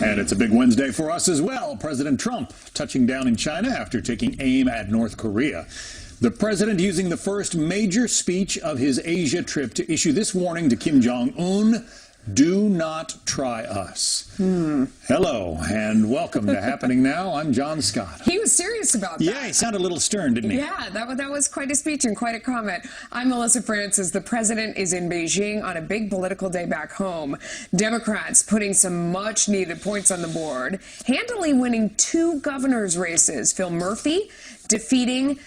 And it's a big Wednesday for us as well. President Trump touching down in China after taking aim at North Korea. The president using the first major speech of his Asia trip to issue this warning to Kim Jong-un: do not try us. Hello and welcome to Happening Now. I'm John Scott. He was serious about that. Yeah, he sounded a little stern, didn't he? Yeah, that was quite a speech and quite a comment. I'm Melissa Francis. The president is in Beijing on a big political day back home. Democrats putting some much-needed points on the board, handily winning 2 governor's races. Phil Murphy defeating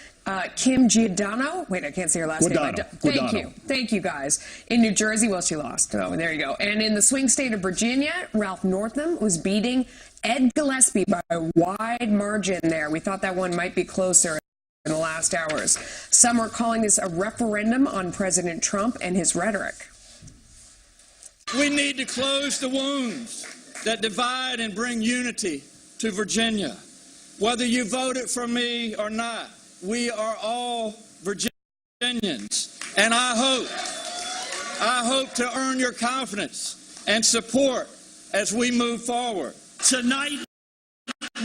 Kim Giordano. Wait, I can't say her last name. Thank you, guys. In New Jersey, well, she lost. Oh, there you go. And in the swing state of Virginia, Ralph Northam was beating Ed Gillespie by a wide margin there. We thought that one might be closer in the last hours. Some are calling this a referendum on President Trump and his rhetoric. We need to close the wounds that divide and bring unity to Virginia. Whether you voted for me or not, we are all Virginians, and I hope to earn your confidence and support as we move forward. Tonight,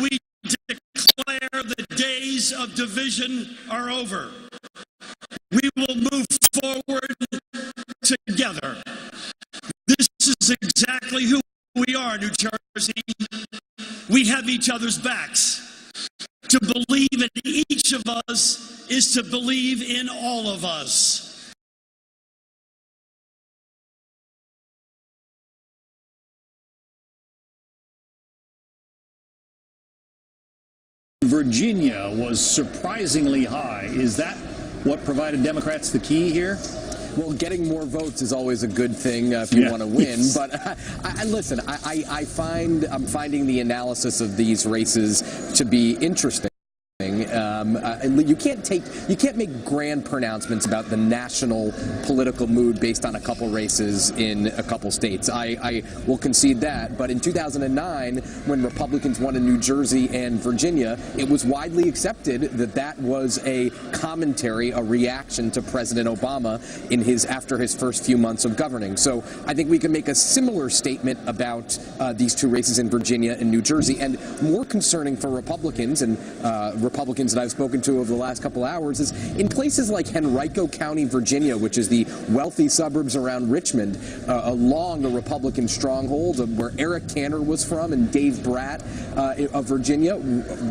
we declare the days of division are over. We will move forward together. This is exactly who we are, New Jersey. We have each other's backs. To believe in each of us is to believe in all of us. Virginia was surprisingly high. Is that what provided Democrats the key here? Well, getting more votes is always a good thing if you want to win. Yes. But listen, I'm finding the analysis of these races to be interesting. You can't make grand pronouncements about the national political mood based on a couple races in a couple states. I will concede that. But in 2009, when Republicans won in New Jersey and Virginia, it was widely accepted that that was a commentary, a reaction to President Obama after his first few months of governing. So I think we can make a similar statement about these 2 races in Virginia and New Jersey. And more concerning for Republicans and Republicans that I've spoken to over the last couple hours is in places like Henrico County, Virginia, which is the wealthy suburbs around Richmond, along the Republican stronghold of where Eric Cantor was from, and Dave Bratt of Virginia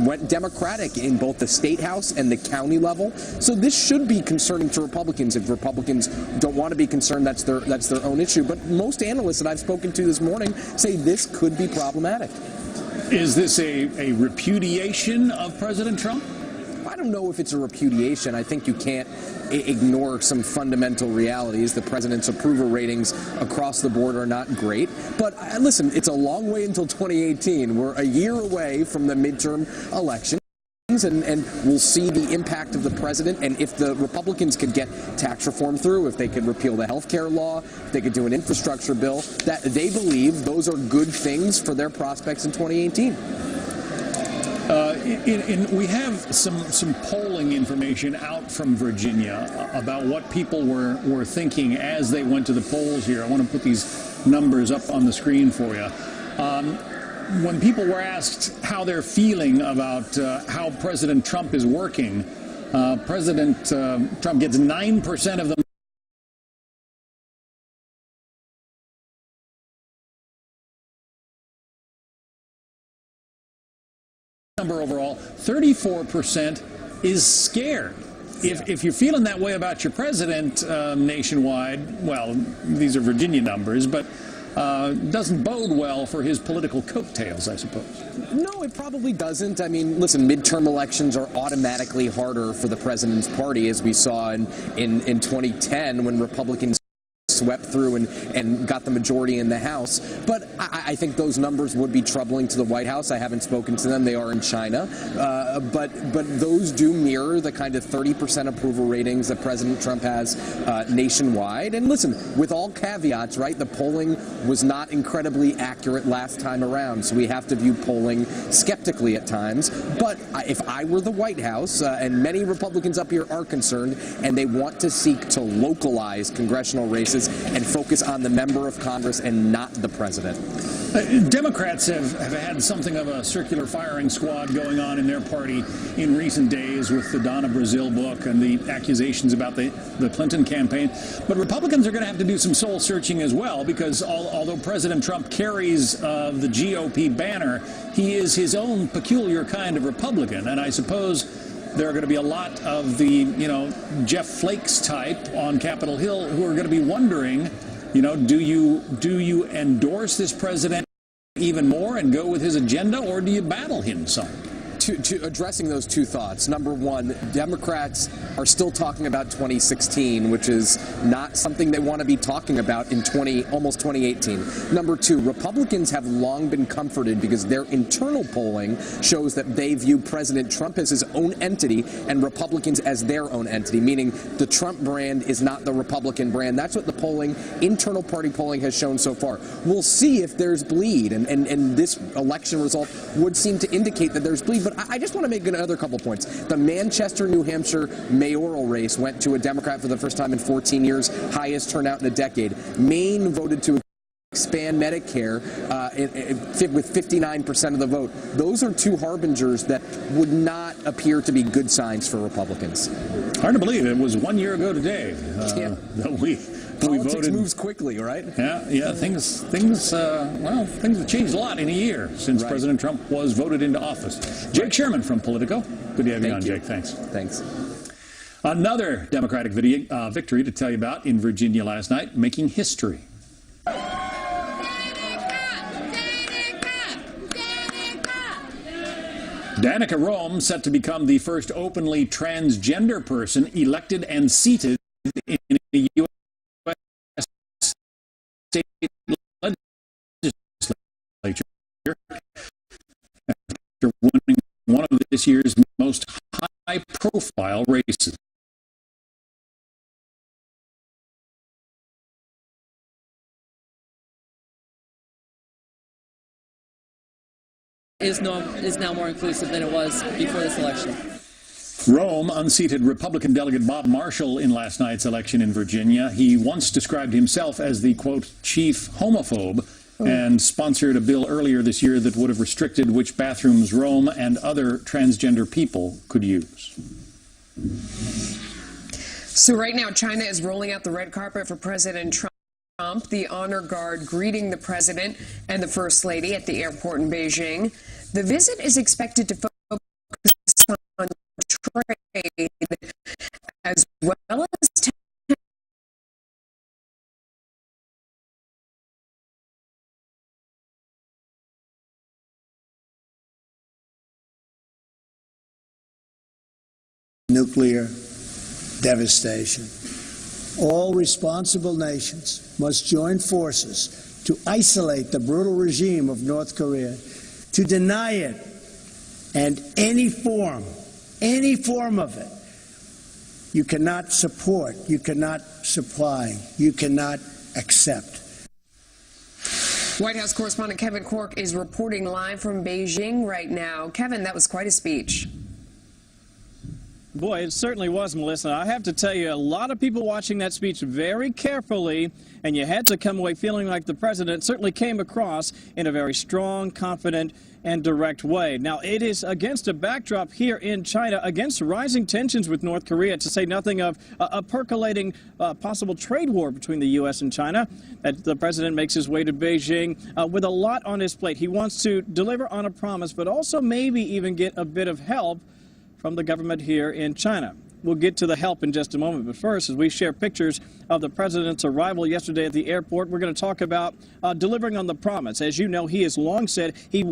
went Democratic in both the state house and the county level. So this should be concerning to Republicans. If Republicans don't want to be concerned, that's their own issue. But most analysts that I've spoken to this morning say this could be problematic. Is this a repudiation of President Trump? I don't know if it's a repudiation. I think you can't ignore some fundamental realities. The president's approval ratings across the board are not great. But listen, it's a long way until 2018. We're a year away from the midterm election. And we'll see the impact of the president, and if the Republicans could get tax reform through, if they could repeal the health care law, if they could do an infrastructure bill, that they believe those are good things for their prospects in 2018. We have some polling information out from Virginia about what people were thinking as they went to the polls here. I want to put these numbers up on the screen for you. When people were asked how they're feeling about how President Trump is working, President Trump gets 9% of them. Number overall, 34% is scared. If you're feeling that way about your president nationwide, well, these are Virginia numbers, but doesn't bode well for his political coattails, I suppose. No, it probably doesn't. I mean, listen, midterm elections are automatically harder for the president's party, as we saw in 2010 when Republicans swept through and got the majority in the House. But I think those numbers would be troubling to the White House. I haven't spoken to them. They are in China. But those do mirror the kind of 30% approval ratings that President Trump has nationwide. And listen, with all caveats, right, the polling was not incredibly accurate last time around. So we have to view polling skeptically at times. But if I were the White House, and many Republicans up here are concerned, and they want to seek to localize congressional races and focus on the member of Congress and not the president. Democrats have had something of a circular firing squad going on in their party in recent days with the Donna Brazile book and the accusations about the Clinton campaign. But Republicans are going to have to do some soul searching as well, because although President Trump carries the GOP banner, he is his own peculiar kind of Republican. And I suppose there are going to be a lot of the, Jeff Flakes type on Capitol Hill who are going to be wondering, do you endorse this president even more and go with his agenda, or do you battle him some? To addressing those two thoughts, number one, Democrats are still talking about 2016, which is not something they want to be talking about in almost 2018. Number two, Republicans have long been comforted because their internal polling shows that they view President Trump as his own entity and Republicans as their own entity, meaning the Trump brand is not the Republican brand. That's what the internal party polling has shown so far. We'll see if there's bleed, and this election result would seem to indicate that there's bleed. But I just want to make another couple points. The Manchester, New Hampshire mayoral race went to a Democrat for the first time in 14 years, highest turnout in a decade. Maine voted to expand Medicare with 59% of the vote. Those are two harbingers that would not appear to be good signs for Republicans. Hard to believe it was 1 year ago today that we Politics voted. Moves quickly, right? Yeah. Things have changed a lot in a year since President Trump was voted into office. Jake Sherman from Politico. Good to have you on, Jake. Thanks. Another Democratic victory to tell you about in Virginia last night, making history. Danica Roem set to become the first openly transgender person elected and seated in a U.S. state legislature after winning one of this year's most high-profile races. Is now more inclusive than it was before this election. Roem unseated Republican delegate Bob Marshall in last night's election in Virginia. He once described himself as the, quote, chief homophobe, and sponsored a bill earlier this year that would have restricted which bathrooms Roem and other transgender people could use. So right now, China is rolling out the red carpet for President Trump. The honor guard greeting the president and the first lady at the airport in Beijing. The visit is expected to focus on trade as well as nuclear devastation. All responsible nations must join forces to isolate the brutal regime of North Korea, to deny it, and any form of it, you cannot support, you cannot supply, you cannot accept. White House correspondent Kevin Corke is reporting live from Beijing right now. Kevin, that was quite a speech. Boy, it certainly was, Melissa. I have to tell you, a lot of people watching that speech very carefully, and you had to come away feeling like the president certainly came across in a very strong, confident, and direct way. Now, it is against a backdrop here in China, against rising tensions with North Korea, to say nothing of a percolating possible trade war between the U.S. and China, that the president makes his way to Beijing with a lot on his plate. He wants to deliver on a promise, but also maybe even get a bit of help from the government here in China. We'll get to the help in just a moment, but first, as we share pictures of the president's arrival yesterday at the airport, we're going to talk about delivering on the promise. As you know, he has long said he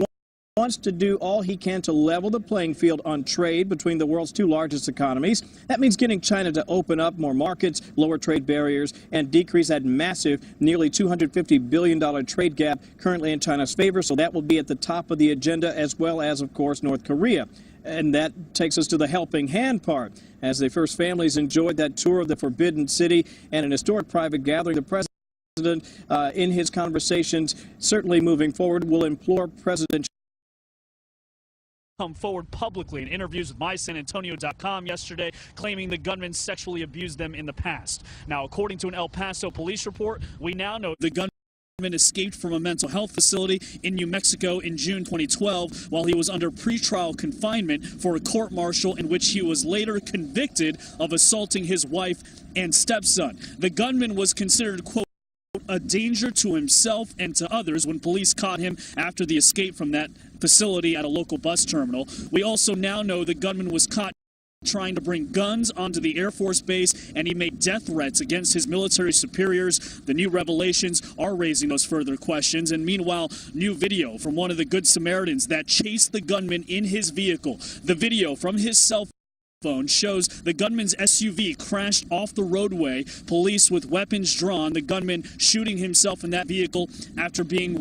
wants to do all he can to level the playing field on trade between the world's two largest economies. That means getting China to open up more markets, lower trade barriers, and decrease that massive, nearly $250 billion trade gap currently in China's favor. So that will be at the top of the agenda, as well as, of course, North Korea. And that takes us to the helping hand part. As the first families enjoyed that tour of the Forbidden City and an historic private gathering, the president, in his conversations, certainly moving forward, will implore President come forward publicly in interviews with MySanAntonio.com yesterday, claiming the gunman sexually abused them in the past. Now, according to an El Paso police report, we now know the gunman escaped from a mental health facility in New Mexico in June 2012 while he was under pretrial confinement for a court-martial in which he was later convicted of assaulting his wife and stepson. The gunman was considered, quote, a danger to himself and to others when police caught him after the escape from that facility at a local bus terminal. We also now know the gunman was caught trying to bring guns onto the Air Force Base, and he made death threats against his military superiors. The new revelations are raising those further questions. And meanwhile, new video from one of the Good Samaritans that chased the gunman in his vehicle. The video from his cell phone shows the gunman's SUV crashed off the roadway. Police with weapons drawn, the gunman shooting himself in that vehicle after being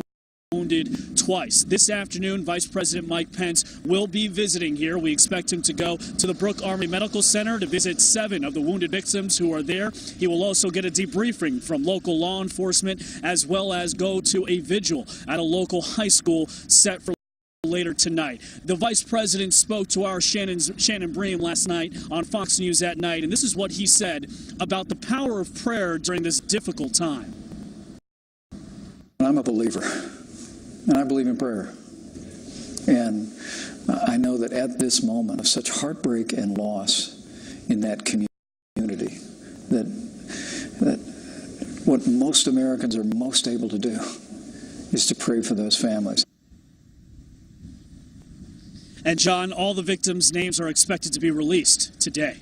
wounded twice. This afternoon, Vice President Mike Pence will be visiting here. We expect him to go to the Brooke Army Medical Center to visit 7 of the wounded victims who are there. He will also get a debriefing from local law enforcement, as well as go to a vigil at a local high school set for later tonight. The Vice President spoke to our Shannon Bream last night on Fox News at night, and this is what he said about the power of prayer during this difficult time. I'm a believer, and I believe in prayer. And I know that at this moment of such heartbreak and loss in that community, that what most Americans are most able to do is to pray for those families. And John, all the victims' names are expected to be released today.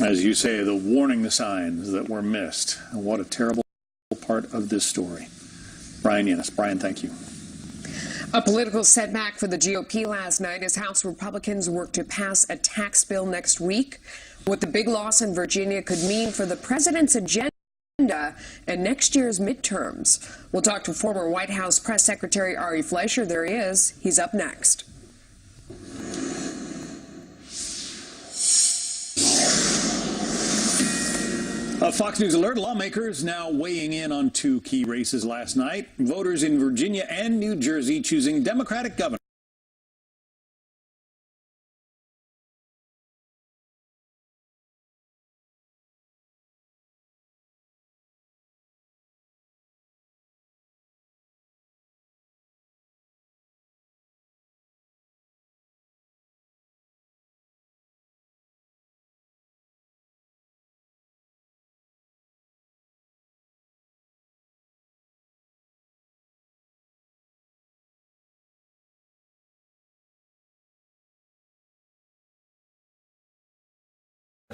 As you say, the warning, the signs that were missed. And what a terrible part of this story. Brian Yennes. Brian, thank you. A political setback for the GOP last night as House Republicans work to pass a tax bill next week. What the big loss in Virginia could mean for the president's agenda and next year's midterms. We'll talk to former White House Press Secretary Ari Fleischer. There he is. He's up next. Fox News alert, lawmakers now weighing in on 2 key races last night. Voters in Virginia and New Jersey choosing Democratic governor.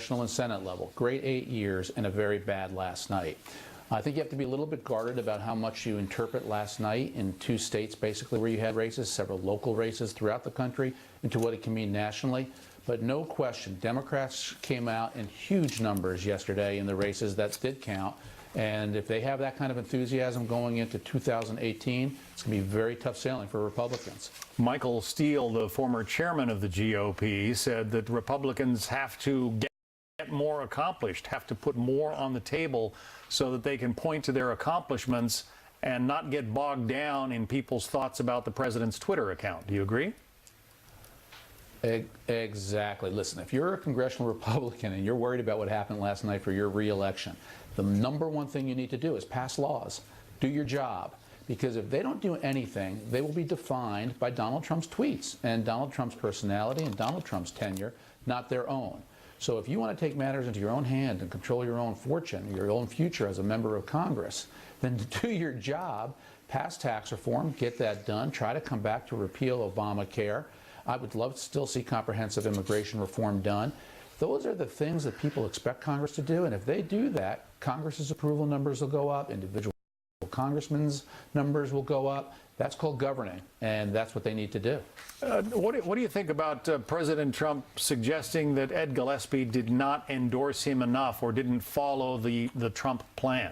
And Senate level. Great 8 years and a very bad last night. I think you have to be a little bit guarded about how much you interpret last night in 2 states basically where you had races, several local races throughout the country, into what it can mean nationally. But no question, Democrats came out in huge numbers yesterday in the races that did count. And if they have that kind of enthusiasm going into 2018, it's going to be very tough sailing for Republicans. Michael Steele, the former chairman of the GOP, said that Republicans have to get more accomplished, have to put more on the table so that they can point to their accomplishments and not get bogged down in people's thoughts about the president's Twitter account. Do you agree? Exactly. Listen, if you're a congressional Republican and you're worried about what happened last night for your re-election, the number one thing you need to do is pass laws. Do your job. Because if they don't do anything, they will be defined by Donald Trump's tweets and Donald Trump's personality and Donald Trump's tenure, not their own. So if you want to take matters into your own hand and control your own fortune, your own future as a member of Congress, then do your job, pass tax reform, get that done, try to come back to repeal Obamacare. I would love to still see comprehensive immigration reform done. Those are the things that people expect Congress to do, and if they do that, Congress's approval numbers will go up, individual congressmen's numbers will go up. That's called governing, and that's what they need to do. What do you think about President Trump suggesting that Ed Gillespie did not endorse him enough or didn't follow the Trump plan?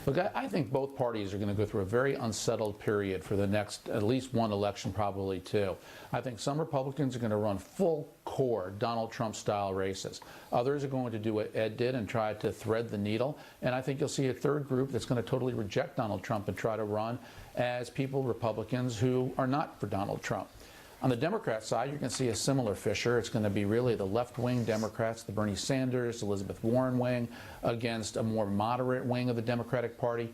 Look, I think both parties are going to go through a very unsettled period for the next at least one election, probably 2. I think some Republicans are going to run full core Donald Trump style races. Others are going to do what Ed did and try to thread the needle. And I think you'll see a third group that's going to totally reject Donald Trump and try to run as people, Republicans, who are not for Donald Trump. On the Democrat side, you're going to see a similar fissure. It's going to be really the left-wing Democrats, the Bernie Sanders, Elizabeth Warren wing, against a more moderate wing of the Democratic Party.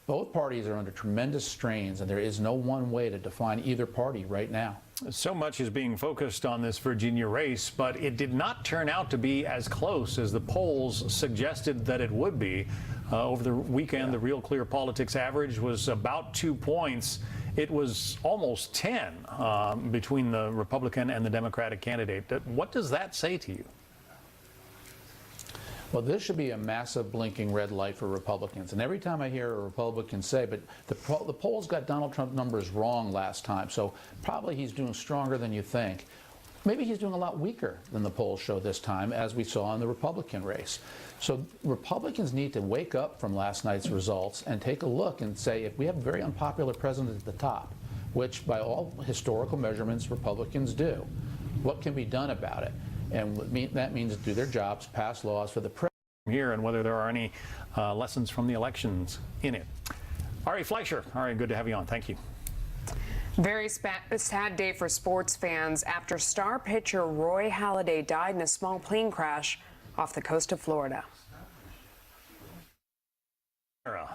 Both parties are under tremendous strains, and there is no one way to define either party right now. So much is being focused on this Virginia race, but it did not turn out to be as close as the polls suggested that it would be. Over the weekend, the Real Clear Politics average was about 2 points. It was almost 10 between the Republican and the Democratic candidate. What does that say to you? Well, this should be a massive blinking red light for Republicans. And every time I hear a Republican say, but the polls got Donald Trump numbers wrong last time, so probably he's doing stronger than you think. Maybe he's doing a lot weaker than the polls show this time, as we saw in the Republican race. So Republicans need to wake up from last night's results and take a look and say, if we have a very unpopular president at the top, which by all historical measurements Republicans do, what can be done about it? And that means do their jobs, pass laws for the president. Here, and whether there are any lessons from the elections in it. Ari Fleischer, Ari, good to have you on. Thank you. Very sad day for sports fans after star pitcher Roy Halladay died in a small plane crash off the coast of Florida.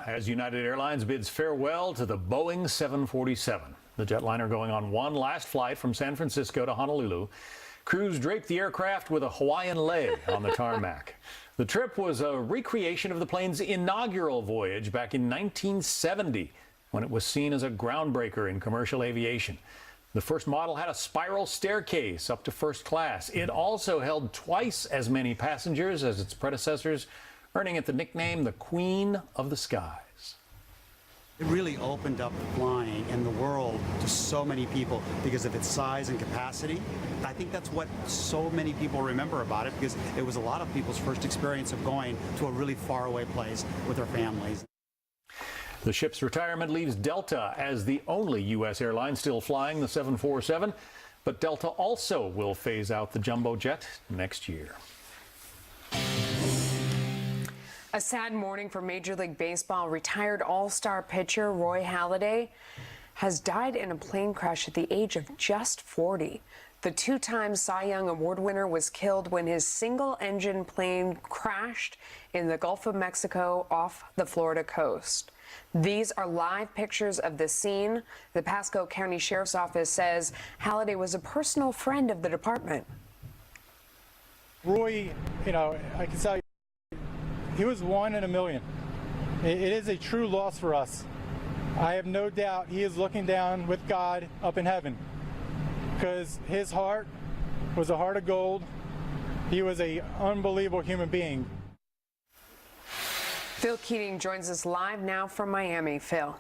As United Airlines bids farewell to the Boeing 747, the jetliner going on one last flight from San Francisco to Honolulu. Crews draped the aircraft with a Hawaiian leg on the tarmac. The trip was a recreation of the plane's inaugural voyage back in 1970, when it was seen as a groundbreaker in commercial aviation. The first model had a spiral staircase up to first class. It also held twice as many passengers as its predecessors, earning it the nickname the Queen of the Skies. It really opened up flying and the world to so many people because of its size and capacity. I think that's what so many people remember about it, because it was a lot of people's first experience of going to a really faraway place with their families. The ship's retirement leaves Delta as the only U.S. airline still flying the 747, but Delta also will phase out the jumbo jet next year. A sad morning for Major League Baseball. Retired all-star pitcher Roy Halladay has died in a plane crash at the age of just 40. The two-time Cy Young Award winner was killed when his single-engine plane crashed in the Gulf of Mexico off the Florida coast. These are live pictures of the scene. The Pasco County Sheriff's Office says Halladay was a personal friend of the department. Roy, I can tell you, he was one in a million. It is a true loss for us. I have no doubt he is looking down with God up in heaven, because his heart was a heart of gold. He was an unbelievable human being. Phil Keating joins us live now from Miami. Phil.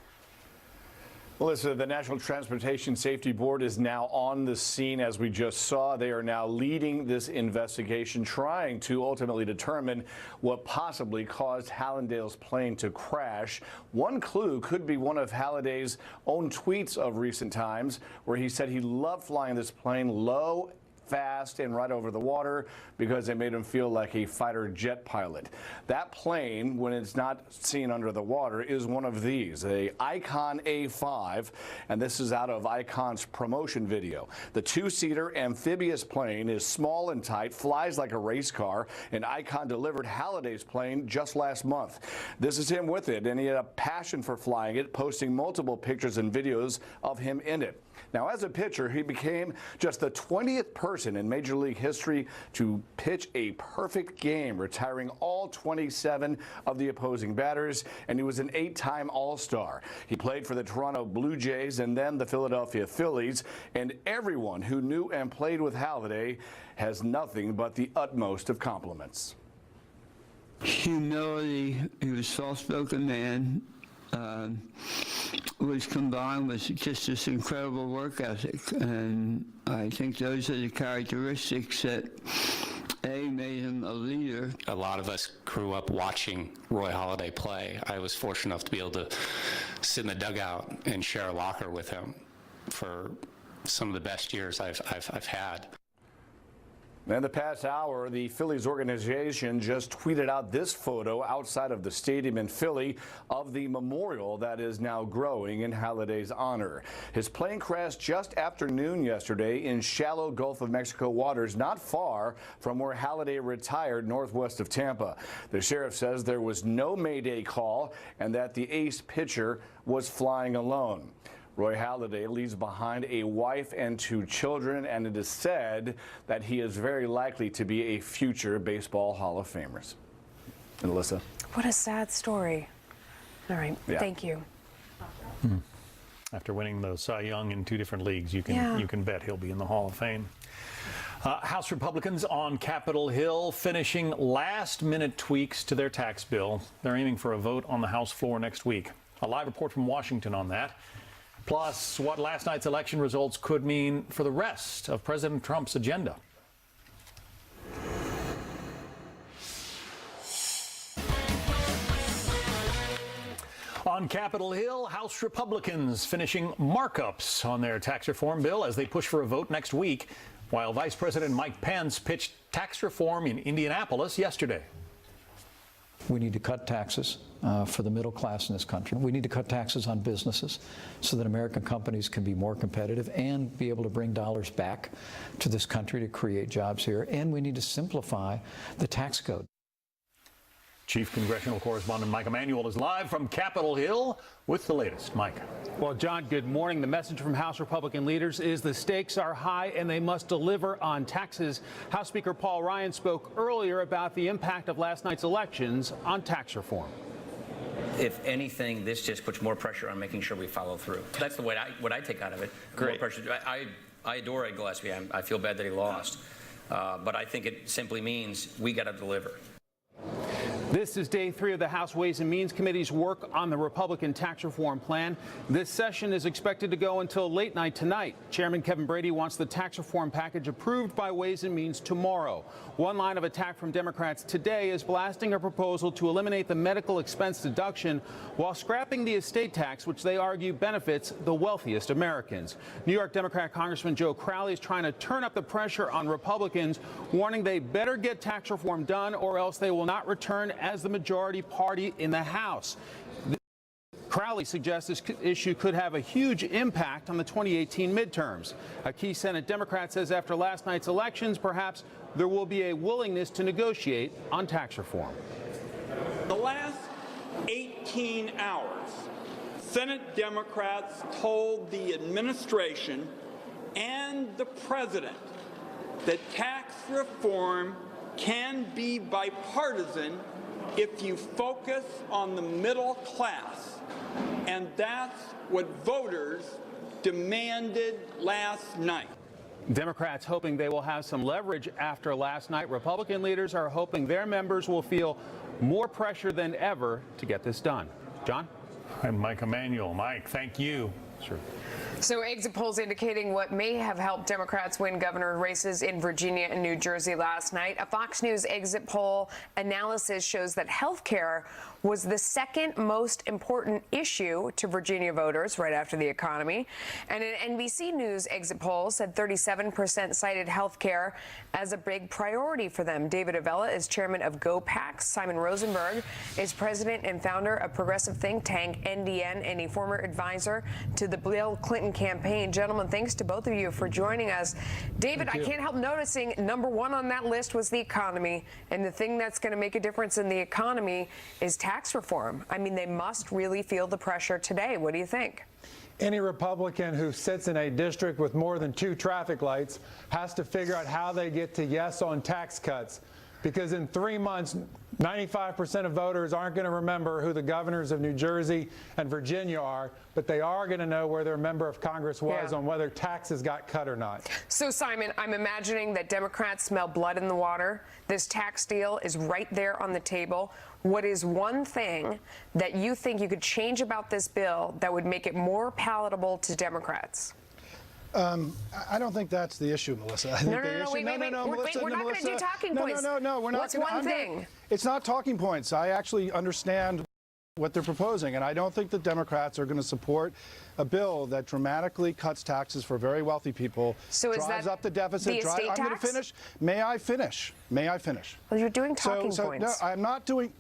Melissa, the National Transportation Safety Board is now on the scene, as we just saw. They are now leading this investigation, trying to ultimately determine what possibly caused Hallandale's plane to crash. One clue could be one of Hallandale's own tweets of recent times, where he said he loved flying this plane low, fast, and right over the water because it made him feel like a fighter jet pilot. That plane, when it's not seen under the water, is one of these, a Icon A5, and this is out of Icon's promotion video. The two-seater amphibious plane is small and tight, flies like a race car, and Icon delivered Hallandale's plane just last month. This is him with it, and he had a passion for flying it, posting multiple pictures and videos of him in it. Now, as a pitcher, he became just the 20th person in Major League history to pitch a perfect game, retiring all 27 of the opposing batters, and he was an 8-time All-Star. He played for the Toronto Blue Jays and then the Philadelphia Phillies, and everyone who knew and played with Halladay has nothing but the utmost of compliments. Humility, he was a soft-spoken man. Was combined with just this incredible work ethic, and I think those are the characteristics that made him a leader. A lot of us grew up watching Roy Halladay play. I was fortunate enough to be able to sit in the dugout and share a locker with him for some of the best years I've had. In the past hour, the Phillies organization just tweeted out this photo outside of the stadium in Philly of the memorial that is now growing in Halladay's honor. His plane crashed just after noon yesterday in shallow Gulf of Mexico waters not far from where Halladay retired northwest of Tampa. The sheriff says there was no mayday call and that the ace pitcher was flying alone. Roy Halladay leaves behind a wife and 2 children, and it is said that he is very likely to be a future Baseball Hall of Famer. And Alyssa. What a sad story. All right, Yeah. Thank you. After winning the Cy Young in 2 different leagues, you can bet he'll be in the Hall of Fame. House Republicans on Capitol Hill finishing last-minute tweaks to their tax bill. They're aiming for a vote on the House floor next week. A live report from Washington on that. Plus, what last night's election results could mean for the rest of President Trump's agenda. On Capitol Hill, House Republicans finishing markups on their tax reform bill as they push for a vote next week, while Vice President Mike Pence pitched tax reform in Indianapolis yesterday. We need to cut taxes for the middle class in this country. We need to cut taxes on businesses so that American companies can be more competitive and be able to bring dollars back to this country to create jobs here. And we need to simplify the tax code. Chief Congressional Correspondent Mike Emanuel is live from Capitol Hill with the latest. Mike. Well, John, good morning. The message from House Republican leaders is the stakes are high and they must deliver on taxes. House Speaker Paul Ryan spoke earlier about the impact of last night's elections on tax reform. If anything, this just puts more pressure on making sure we follow through. That's the way what I take out of it. Great. More pressure. I adore Ed Gillespie. I feel bad that he lost. But I think it simply means we got to deliver. This is day 3 of the House Ways and Means Committee's work on the Republican tax reform plan. This session is expected to go until late night tonight. Chairman Kevin Brady wants the tax reform package approved by Ways and Means tomorrow. One line of attack from Democrats today is blasting a proposal to eliminate the medical expense deduction while scrapping the estate tax, which they argue benefits the wealthiest Americans. New York Democrat Congressman Joe Crowley is trying to turn up the pressure on Republicans, warning they better get tax reform done or else they will not return as the majority party in the House. Crowley suggests this issue could have a huge impact on the 2018 midterms. A key Senate Democrat says after last night's elections, perhaps there will be a willingness to negotiate on tax reform. The last 18 hours, Senate Democrats told the administration and the president that tax reform can be bipartisan if you focus on the middle class. And that's what voters demanded last night. Democrats hoping they will have some leverage after last night. Republican leaders are hoping their members will feel more pressure than ever to get this done. John? And Mike Emanuel. Mike, thank you. Sure. So exit polls indicating what may have helped Democrats win governor races in Virginia and New Jersey last night. A Fox News exit poll analysis shows that health care was the second most important issue to Virginia voters right after the economy. And an NBC News exit poll said 37% cited health care as a big priority for them. David Avella is chairman of GoPax. Simon Rosenberg is president and founder of progressive think tank NDN and a former advisor to the Bill Clinton campaign. Gentlemen, thanks to both of you for joining us. David, I can't help noticing number 1 on that list was the economy. And the thing that's going to make a difference in the economy is tax reform. I mean, they must really feel the pressure today. What do you think? Any Republican who sits in a district with more than 2 traffic lights has to figure out how they get to yes on tax cuts. Because in 3 months, 95% of voters aren't going to remember who the governors of New Jersey and Virginia are, but they are going to know where their member of Congress was on whether taxes got cut or not. So, Simon, I'm imagining that Democrats smell blood in the water. This tax deal is right there on the table. What is one thing that you think you could change about this bill that would make it more palatable to Democrats? I don't think that's the issue, Melissa. I think Wait, we're not going to do talking points. No, we're not. What's one thing? It's not talking points. I actually understand what they're proposing. And I don't think the Democrats are going to support a bill that dramatically cuts taxes for very wealthy people, So drives up the deficit. the estate I'm going to tax? finish. May I finish? May I finish? Well, you're doing talking No, points. I'm not doing.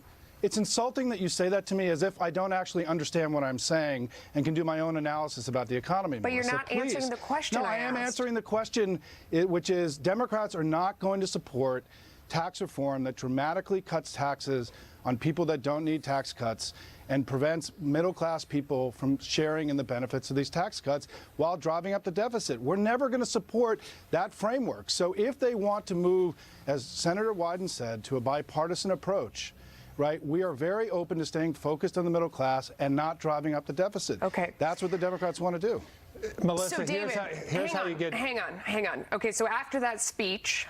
It's insulting that you say that to me as if I don't actually understand what I'm saying and can do my own analysis about the economy. But you're Melissa, not please. answering the question No, I I am asked. answering the question, which is Democrats are not going to support tax reform that dramatically cuts taxes on people that don't need tax cuts and prevents middle-class people from sharing in the benefits of these tax cuts while driving up the deficit. We're never going to support that framework. So if they want to move, as Senator Wyden said, to a bipartisan approach, right, we are very open to staying focused on the middle class and not driving up the deficit. Okay. That's what the Democrats want to do. Melissa, So, David, here's how you get. Hang on. Okay, so after that speech,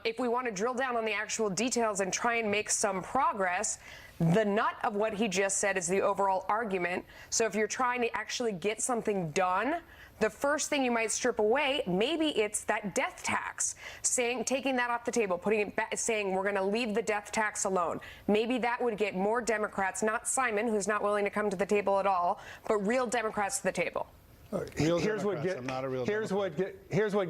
if we want to drill down on the actual details and try and make some progress, the nut of what he just said is the overall argument. So if you're trying to actually get something done, the first thing you might strip away, maybe it's that death tax, taking that off the table, putting it back, saying we're going to leave the death tax alone. Maybe that would get more Democrats, not Simon, who's not willing to come to the table at all, but real Democrats to the table. Here's what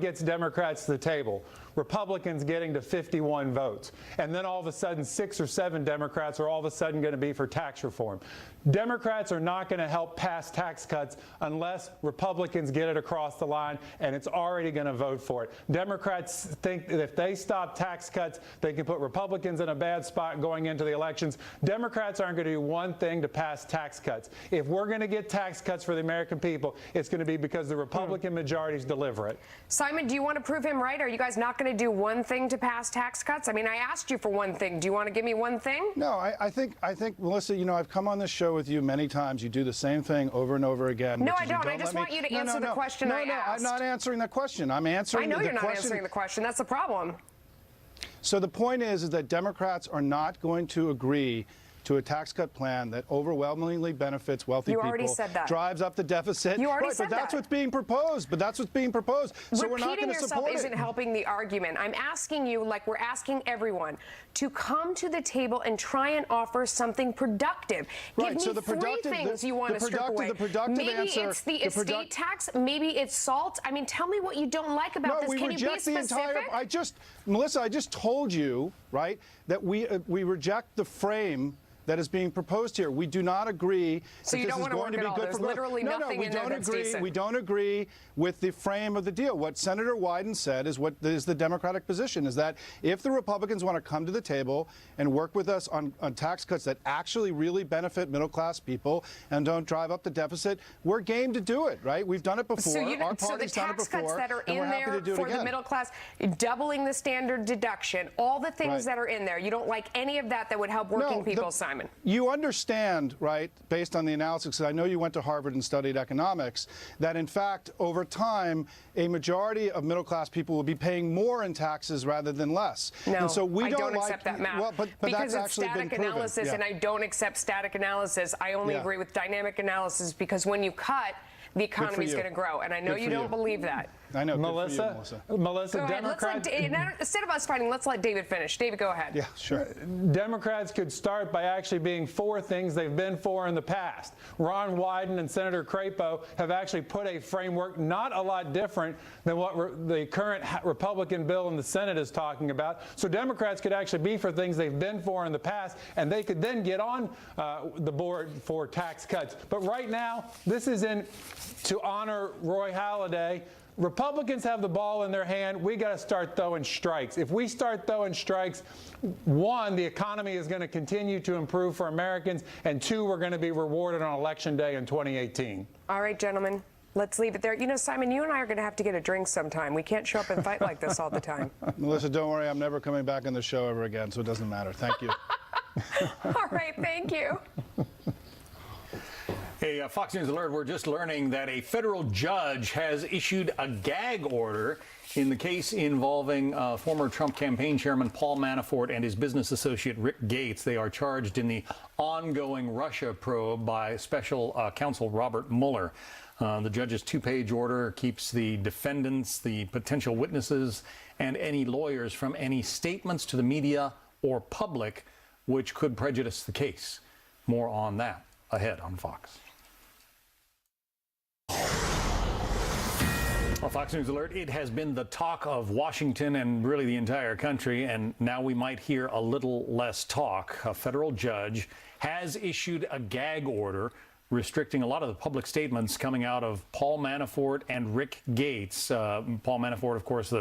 gets Democrats to the table. Republicans getting to 51 votes. And then all of a sudden 6 or 7 Democrats are all of a sudden going to be for tax reform. Democrats are not going to help pass tax cuts unless Republicans get it across the line, and it's already going to vote for it. Democrats think that if they stop tax cuts, they can put Republicans in a bad spot going into the elections. Democrats aren't going to do one thing to pass tax cuts. If we're going to get tax cuts for the American people, it's going to be because the Republican majorities deliver it. Simon, do you want to prove him right? Are you guys not going to do one thing to pass tax cuts? I mean, I asked you for one thing. Do you want to give me one thing? No, I think, Melissa, you know, I've come on this show with you many times. You do the same thing over and over again. No, I don't. I just want you to answer the question I asked. I'm not answering the question. I'm answering the question. I know you're not answering the question. That's the problem. So the point is that Democrats are not going to agree to a tax cut plan that overwhelmingly benefits wealthy people. You already said that. Drives up the deficit. You already said but that's that. what's being proposed. So we're not going to support it. Isn't helping the argument. I'm asking you, like we're asking everyone, to come to the table and try and offer something productive. Right, Give so me the three productive- things you want the to strip productive- away. the productive maybe answer- it's the the estate tax. Maybe it's SALT. I mean, tell me what you don't like about this. We Can you be reject the specific? entire. Melissa, I just told you, right, that we reject the frame that is being proposed here. We do not agree So that you this don't is want to going work to at be all. good There's for literally nothing we in there don't that's agree. decent. We don't agree with the frame of the deal. What Senator Wyden said is what is the Democratic position, is that if the Republicans want to come to the table and work with us on tax cuts that actually really benefit middle-class people and don't drive up the deficit, we're game to do it, right? We've done it before. So, Our the party's done it tax before, cuts that are and we're in happy there to do it for the again. middle class, doubling the standard deduction, all the things Right. that are in there, you don't like any of that would help working people, Simon. You understand, right, based on the analysis, 'cause I know you went to Harvard and studied economics, that in fact, over time, a majority of middle-class people will be paying more in taxes rather than less. No, and so we I don't like, accept that math. Well, but because that's it's actually static been proven. analysis, Yeah. and I don't accept static analysis. I only Yeah. agree with dynamic analysis because when you cut, the economy is you. going to grow, and I know Good you for don't you. believe that. I know. Melissa, Good for you, Melissa. Go ahead. Democrats. Instead of us fighting, let's let David finish. David, go ahead. Yeah, sure. Democrats could start by actually being for things they've been for in the past. Ron Wyden and Senator Crapo have actually put a framework not a lot different than what the current Republican bill in the Senate is talking about. So Democrats could actually be for things they've been for in the past, and they could then get on the board for tax cuts. But right now, this is in to honor Roy Halladay. Republicans have the ball in their hand. We got to start throwing strikes. If we start throwing strikes, one, the economy is going to continue to improve for Americans, and two, we're going to be rewarded on Election Day in 2018. All right, gentlemen. Let's leave it there. You know, Simon, you and I are going to have to get a drink sometime. We can't show up and fight like this all the time. Melissa, don't worry. I'm never coming back on the show ever again, so it doesn't matter. Thank you. All right, thank you. Hey, Fox News Alert, we're just learning that a federal judge has issued a gag order in the case involving former Trump campaign chairman Paul Manafort and his business associate Rick Gates. They are charged in the ongoing Russia probe by special counsel Robert Mueller. The judge's two-page order keeps the defendants, the potential witnesses, and any lawyers from any statements to the media or public which could prejudice the case. More on that ahead on Fox. Well, Fox News Alert, it has been the talk of Washington and really the entire country, and now we might hear a little less talk. A federal judge has issued a gag order restricting a lot of the public statements coming out of Paul Manafort and Rick Gates. Paul Manafort, of course,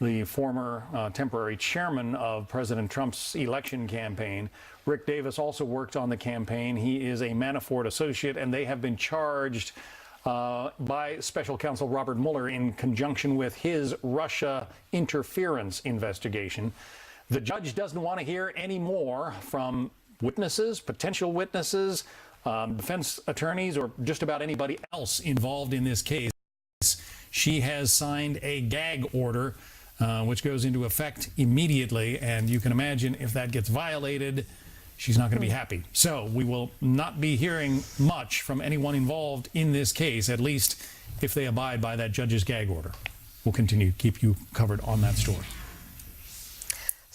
the former temporary chairman of President Trump's election campaign. Rick Davis also worked on the campaign. He is a Manafort associate, and they have been charged by special counsel Robert Mueller in conjunction with his Russia interference investigation. The judge doesn't want to hear any more from witnesses, potential witnesses, defense attorneys, or just about anybody else involved in this case. She has signed a gag order, which goes into effect immediately, and you can imagine if that gets violated, she's not going to be happy. So we will not be hearing much from anyone involved in this case, at least if they abide by that judge's gag order. We'll continue to keep you covered on that story.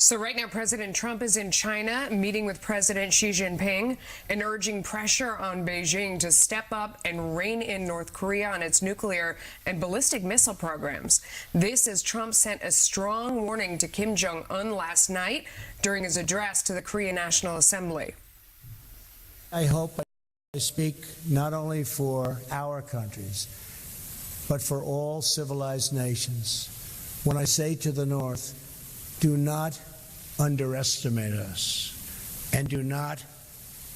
So right now, President Trump is in China meeting with President Xi Jinping and urging pressure on Beijing to step up and rein in North Korea on its nuclear and ballistic missile programs. This as Trump sent a strong warning to Kim Jong-un last night during his address to the Korean National Assembly. I hope I speak not only for our countries, but for all civilized nations when I say to the North, do not underestimate us and do not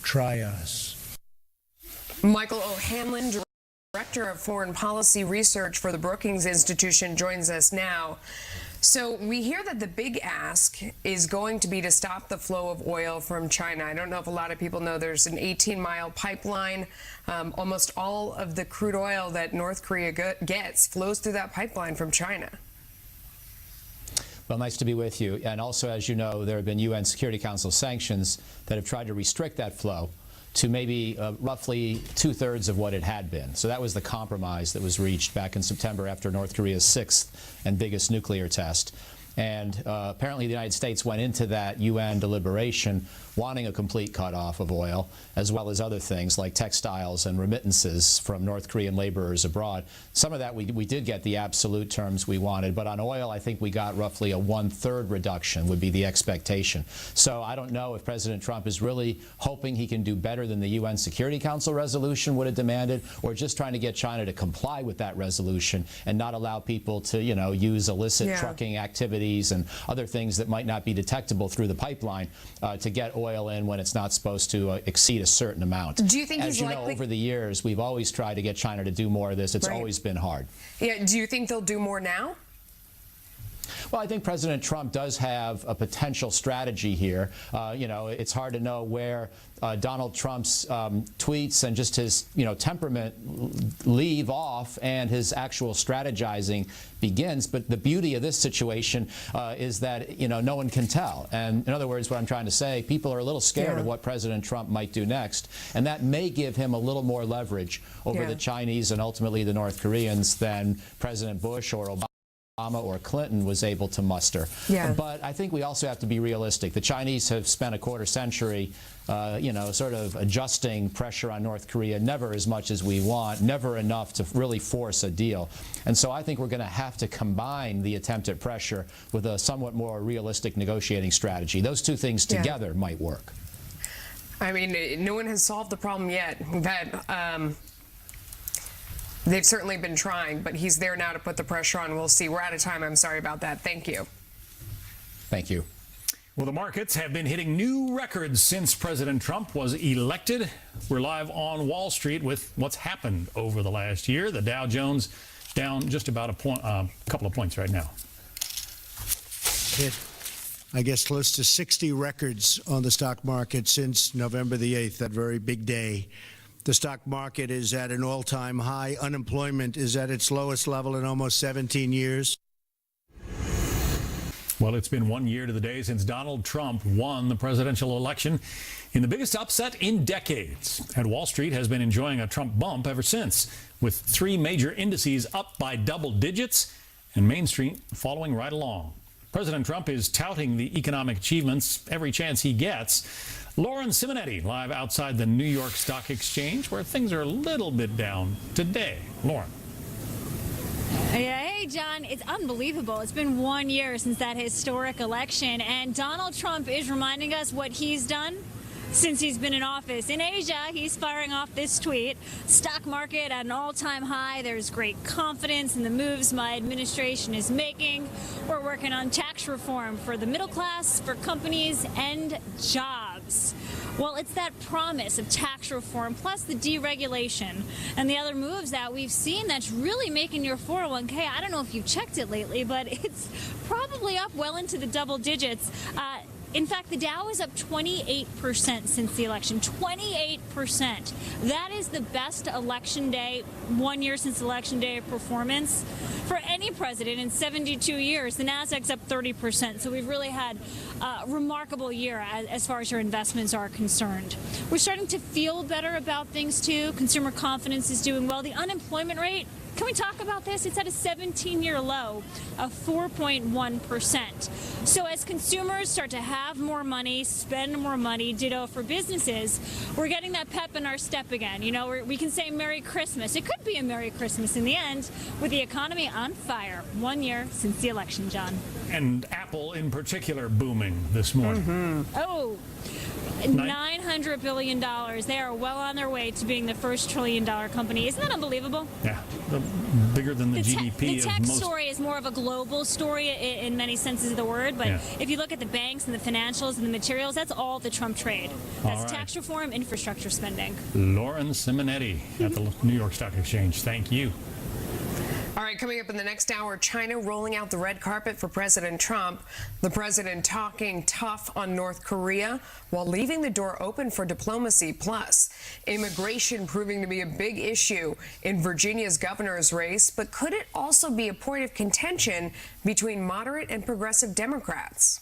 try us. Michael O'Hanlon, Director of Foreign Policy Research for the Brookings Institution, joins us now. So we hear that the big ask is going to be to stop the flow of oil from China. I don't know if a lot of people know there's an 18-mile pipeline. Almost all of the crude oil that North Korea gets flows through that pipeline from China. Well, nice to be with you. And also, as you know, there have been UN Security Council sanctions that have tried to restrict that flow to maybe roughly 2/3 of what it had been. So that was the compromise that was reached back in September after North Korea's 6th and biggest nuclear test. And apparently the United States went into that UN deliberation wanting a complete cutoff of oil, as well as other things like textiles and remittances from North Korean laborers abroad. Some of that we did get the absolute terms we wanted, but on oil I think we got roughly a 1/3 reduction would be the expectation. So I don't know if President Trump is really hoping he can do better than the UN Security Council resolution would have demanded, or just trying to get China to comply with that resolution and not allow people to, you know, use illicit trucking activities and other things that might not be detectable through the pipeline to get oil in when it's not supposed to exceed a certain amount. Do you think As you know, over the years, we've always tried to get China to do more of this. It's always been hard. Yeah. Do you think they'll do more now? Well, I think President Trump does have a potential strategy here. You know, it's hard to know where Donald Trump's tweets and just his, temperament leave off and his actual strategizing begins. But the beauty of this situation is that, no one can tell. And in other words, what I'm trying to say, people are a little scared of what President Trump might do next. And that may give him a little more leverage over the Chinese and ultimately the North Koreans than President Bush or Obama or Clinton was able to muster. But I think we also have to be realistic. The Chinese have spent a quarter century, sort of adjusting pressure on North Korea, never as much as we want, never enough to really force a deal. And so I think we're going to have to combine the attempt at pressure with a somewhat more realistic negotiating strategy. Those two things together might work. I mean, no one has solved the problem yet. They've certainly been trying, but he's there now to put the pressure on. We'll see. We're out of time. I'm sorry about that. Thank you. Thank you. Well, the markets have been hitting new records since President Trump was elected. We're live on Wall Street with what's happened over the last year. The Dow Jones down just about a couple of points right now. Hit, I guess, close to 60 records on the stock market since November the 8th, that very big day. The stock market is at an all-time high. Unemployment is at its lowest level in almost 17 years. Well, it's been 1 year to the day since Donald Trump won the presidential election in the biggest upset in decades. And Wall Street has been enjoying a Trump bump ever since, with 3 major indices up by double digits and Main Street following right along. President Trump is touting the economic achievements every chance he gets. Lauren Simonetti live outside the New York Stock Exchange, where things are a little bit down today. Lauren. Yeah, hey, John, it's unbelievable. It's been 1 year since that historic election, and Donald Trump is reminding us what he's done since he's been in office. In Asia, he's firing off this tweet: stock market at an all-time high. There's great confidence in the moves my administration is making. We're working on tax reform for the middle class, for companies, and jobs. Well, it's that promise of tax reform plus the deregulation and the other moves that we've seen that's really making your 401k, I don't know if you've checked it lately, but it's probably up well into the double digits. In fact, the Dow is up 28% since the election. 28%. That is the best election day, 1 year since election day performance for any president in 72 years. The Nasdaq's up 30%. So we've really had a remarkable year as far as your investments are concerned. We're starting to feel better about things, too. Consumer confidence is doing well. The unemployment rate, can we talk about this? It's at a 17-year low of 4.1%. So as consumers start to have more money, spend more money, ditto for businesses, we're getting that pep in our step again. You know, we can say Merry Christmas. It could be a Merry Christmas in the end with the economy on fire. 1 year since the election, John. And Apple in particular booming this morning. Oh, $900 billion. They are well on their way to being the first $1 trillion company. Isn't that unbelievable? Yeah, bigger than the GDP the of tech most. story is more of a global story in many senses of the word, but if you look at the banks and the financials and the materials, that's all the Trump trade. That's All right. tax reform, infrastructure spending. Lauren Simonetti at the New York Stock Exchange. Thank you. All right, coming up in the next hour, China rolling out the red carpet for President Trump. The president talking tough on North Korea while leaving the door open for diplomacy. Plus, immigration proving to be a big issue in Virginia's governor's race. But could it also be a point of contention between moderate and progressive Democrats?